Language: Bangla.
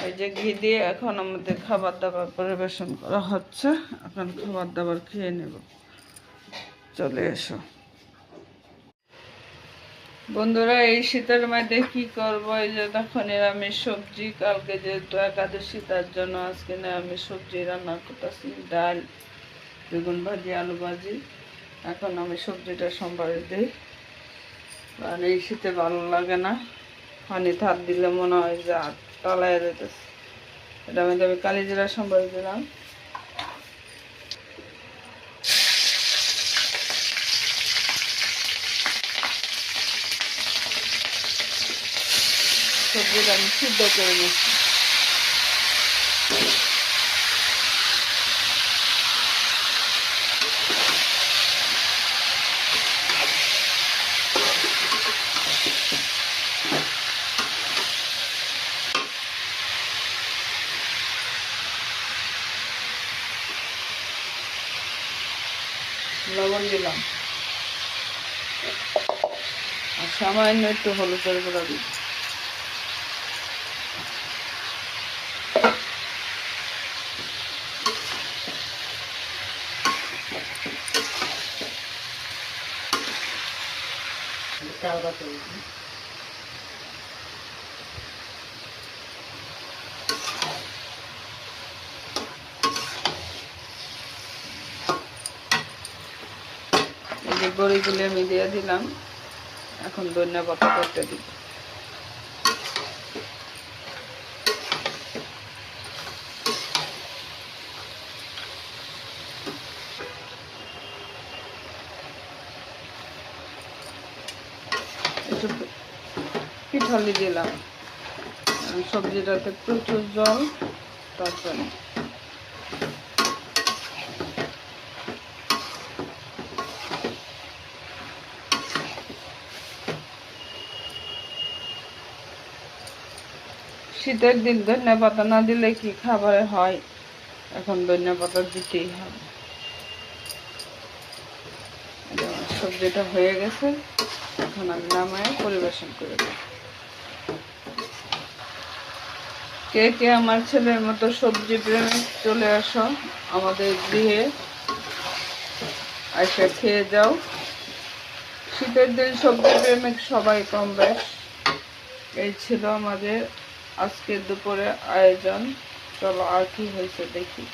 এই যে ঘি দিয়ে এখন আমাদের খাবার দাবার পরিবেশন করা হচ্ছে। এখন খাবার দাবার খেয়ে নেব। চলে এসো বন্ধুরা। এই শীতের মধ্যে কি করবো? এই যে দেখো নিরামিষ সবজি, কালকে যেহেতু একাদশী তার জন্য আজকে নিরামিষ সবজি রান্না করতেছি, ডাল, বেগুন ভাজি, আলু ভাজি। এখন আমি সবজিটা সম্বারে দিই, কারণ এই শীতে ভালো লাগে না, পানি হাত দিলে মনে হয় যে হাত তলায় যেতেছে। এটা মধ্যে আমি কালি জিরা সম্বার দিলাম। সবজিটা আমি সিদ্ধ করে নিচ্ছি। লবণ দিলাম আর সামান্য একটু হলুদের গুঁড়া দিই। এই যে বড়িগুলি আমি দিয়ে দিলাম। এখন ধনিয়া পাতা করতে দিব। একটু পিঠালি দিলাম, সবজিটাতে প্রচুর জল, তার জন্য। শীতের দিন ধনিয়া পাতা না দিলে কি খাবারে হয়? এখন ধনিয়া পাতা দিতেই হবে। সবজিটা হয়ে গেছে, এখন আমি নামায় পরিবেশন করে দেব। কে কে আমার ছেলের মতো সবজি প্রেমিক চলে আসো আমাদের গৃহে, আইসা খেয়ে যাও। শীতের দিন সবজি প্রেমিক সবাই কম বেশ। এই ছিল আমাদের আজকের দুপুরে আয়োজন। চলো আর কি হয়েছে দেখি।